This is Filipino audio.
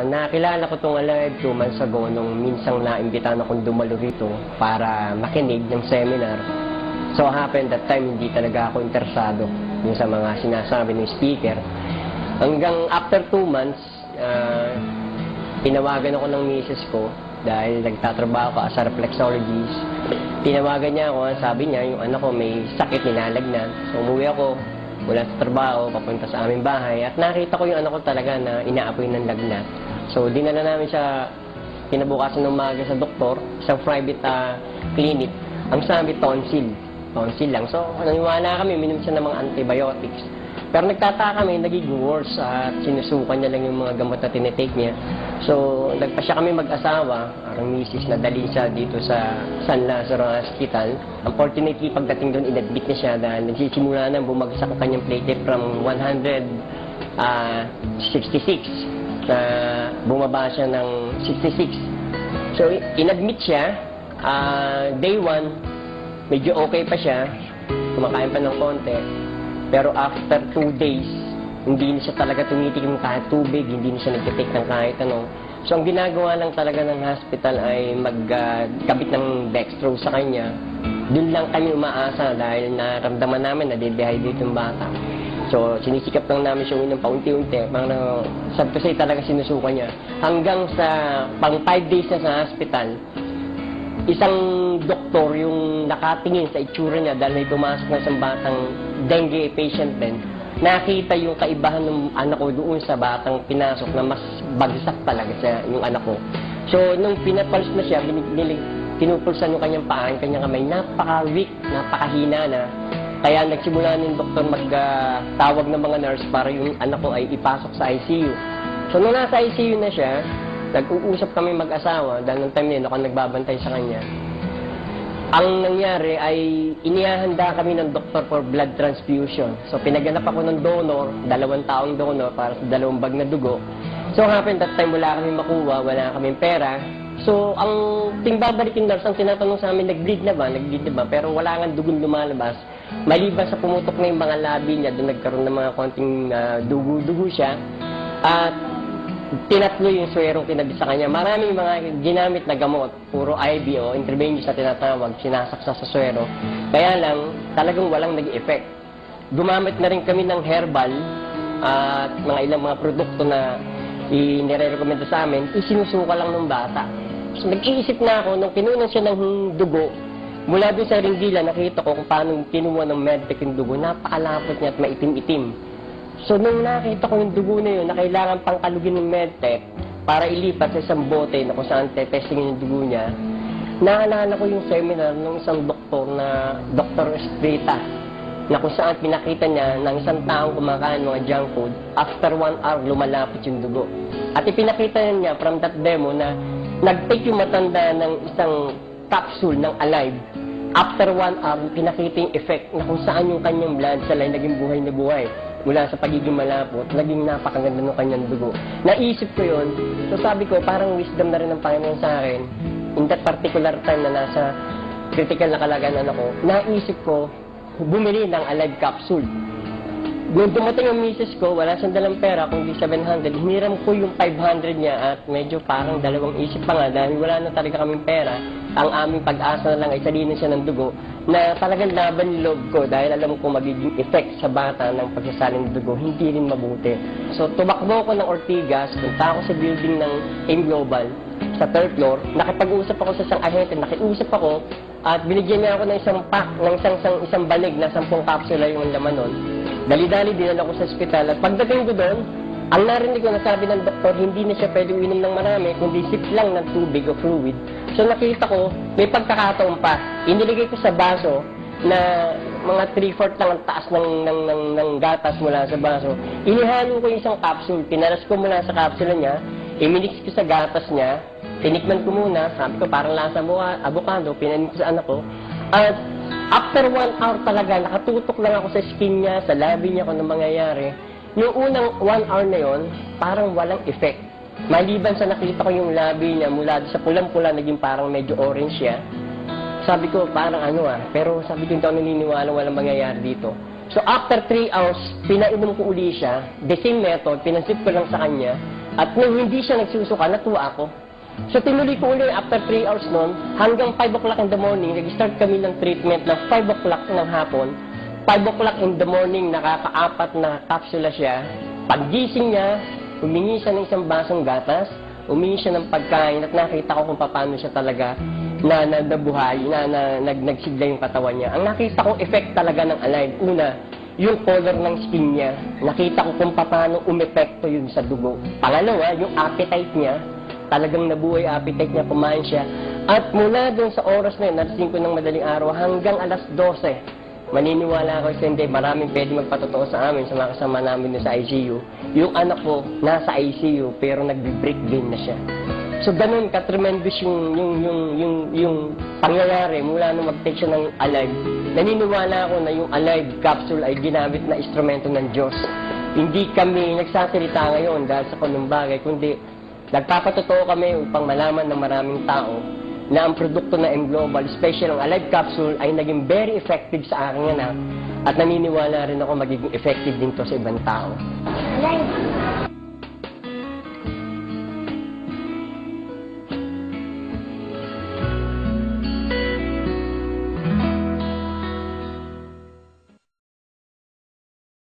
nakilala ko itong Alive 2 months ago nung minsang naimbitahan akong dumalo rito para makinig ng seminar. So happened that time hindi talaga ako interesado yung sa mga sinasabi ng speaker. Hanggang after 2 months, tinawagan ako ng misis ko dahil nagtatrabaho ko as a reflexologist. Tinawagan niya ako, sabi niya yung anak ko may sakit, ninalagnan. So umuwi ako mula sa trabaho, papunta sa aming bahay at nakita ko yung anak ko talaga na inaapoy ng lagnat. So dinala namin siya kinabukasan ng umaga sa doktor, isang private clinic. Ang sabi tonsil lang. So naniwala kami, minom siya ng mga antibiotics. Pero nagtataka kami, naging worse at sinusukan niya lang yung mga gamot na tinitake niya. So, nagpa siya kami mag-asawa, ang misis na dalhin siya dito sa San Lazaro Hospital. Unfortunately, pagdating doon, inadmit niya siya dahil nagsisimula na bumagsak ang kanyang platelet from 166 na bumaba siya ng 66. So, inadmit siya. Day 1, medyo okay pa siya. Kumakain pa ng konti. Pero after 2 days, hindi na siya talaga tumitikim kahit tubig, hindi na siya nagtitake ng kahit ano. So ang ginagawa lang talaga ng hospital ay magkabit ng dextrose sa kanya. Doon lang kami umaasa dahil naramdaman namin na dehydrate yung bata. So sinisikap lang namin siya unang paunti-unti. Sabi ko sa'yo talaga sinusuka niya. Hanggang sa pang 5 days na sa hospital, isang doktor yung nakatingin sa itsura niya dahil may pumasok na isang batang dengue patient din. Nakita yung kaibahan ng anak ko doon sa batang pinasok na mas bagsak talaga siya yung anak ko. So, nung pinapulse na siya, pinupulsan yung kanyang paa, yung kanyang kamay, napaka-weak, napakahina na. Kaya nagsimula ng doktor magtawag ng mga nurse para yung anak ko ay ipasok sa ICU. So, nung nasa ICU na siya, nag-uusap kami mag-asawa dahil nung time na yun ako nagbabantay sa kanya. Ang nangyari ay inihahanda kami ng doktor for blood transfusion. So pinaganap ako ng donor, 2 taong donor para sa 2 bag na dugo. So happened that time wala kami makuha, wala kaming pera. So ang babalik yung nurse, ang tinatanong sa amin, nag-bleed na ba? Pero wala nga dugong lumalabas. Maliban sa pumutok na yung mga labi niya, doon nagkaroon ng mga konting dugo-dugo siya. At tinatlo yung swerong kinabi sa kanya. Maraming mga ginamit na gamot, puro IV o intravenous na tinatawag, sinasaksa sa swero. Kaya lang, talagang walang nag-effect. Gumamit na rin kami ng herbal at mga ilang mga produkto na inire-recommenda sa amin, isinusuka lang ng bata. So nag-iisip na ako, nung kinunan siya ng dugo, mula doon sa ringgila, nakita ko kung paano kinuha ng medtech yung dugo, napakalapot niya at maitim-itim. So, nung nakita ko yung dugo na yun, na kailangan pang kalugin ng medtech para ilipat sa isang bote na kung saan testingin yung dugo niya, naalala ko yung seminar ng isang doktor na Dr. Estrita, na kung saan pinakita niya ng isang taong kumakain mga junk food, after 1 hour, lumalapot yung dugo. At ipinakita niya from that demo na nag-take yung matanda ng isang capsule ng Alive. After 1 hour, pinakita yung effect na kung saan yung kanyang blood cell ay naging buhay na buhay. Mula sa pagiging malapot, naging napakaganda ng kanyang dugo. Naisip ko yun, so sabi ko, parang wisdom na rin ng Panginoon sa akin. In that particular time na nasa critical na kalagayan ako, naisip ko, bumili ng Alive capsule. Nung dumating ang misis ko, wala siyang dalang pera, kundi 700, hiniram ko yung 500 niya at medyo parang dalawang isip pa nga dahil wala na talaga kaming pera. Ang aming pag-asa na lang ay salinin siya ng dugo na talagang laban yung loob ko dahil alam ko magiging effect sa bata ng pagsasalin ng dugo, hindi rin mabuti. So tumakbo ko ng Ortigas, punta ako sa building ng AIM Global sa 3rd floor, nakipag-usap ako sa isang ahente, nakiusap ako at binigyan niya ako ng isang pack, ng isang banig na 10 kapsula yung laman nun. Dali-dali dinala ko sa ospital at pagdating ko doon, ang narinig ko na sabi ng doktor, hindi na siya pwede uminom ng marami, kundi sip lang ng tubig o fluid. So nakita ko, may pagkakataon pa. Iniligay ko sa baso na mga 3/4 lang ang taas ng gatas mula sa baso. Inihalo ko yung isang capsule, pinaras ko mula sa capsule niya, iminix ko sa gatas niya, tinikman ko muna, sabi ko parang lasa mo avocado, pinanin ko sa anak ko. At after 1 hour talaga, nakatutok lang ako sa skin niya, sa labi niya kung ano mangyayari. Yung unang 1 hour na yon, parang walang effect. Maliban sa nakita ko yung labi niya mula sa pulang-pula, naging parang medyo orange siya. Sabi ko, parang pero sabi ko hindi ako naniniwala walang mangyayari dito. So after 3 hours, pinainom ko uli siya, the same method, pinansip ko lang sa kanya, At nung hindi siya nagsusuka, natuwa ako. So tinuloy ko ulit after 3 hours noon, hanggang 5 o'clock in the morning, nag-start kami ng treatment ng 5 o'clock ng hapon. 5 o'clock in the morning, nakaka-4 na kapsula siya. Paggising niya, humingi siya ng isang basong gatas, humingi siya ng pagkain at nakita ko kung paano siya talaga nabuhay, nagsigla yung katawan niya. Ang nakita kong effect talaga ng Alive, una, yung color ng skin niya. Nakita ko kung paano umepekto yun sa dugo. Pangalawa, yung appetite niya, talagang nabuhay appetite niya, kumain siya. At mula doon sa oras na yun, alas 5 ng madaling araw, hanggang alas 12, maniniwala ako sa hindi, maraming pwede magpatotoo sa amin, sa mga kasama namin sa ICU. Yung anak ko, nasa ICU, pero nagbe-break-gain na siya. So, ganun ka-tremendous yung pangyayari mula nung mag-take siya ng Alive. Naniniwala ako na yung Alive capsule ay ginamit na instrumento ng Diyos. Hindi kami nagsasalita ngayon dahil sa kanong bagay, kundi nagpapatotoo kami upang malaman ng maraming tao na ang produkto na M-Global, special ang Alive Capsule, ay naging very effective sa aking anak at naniniwala rin ako magiging effective din to sa ibang tao. Alive,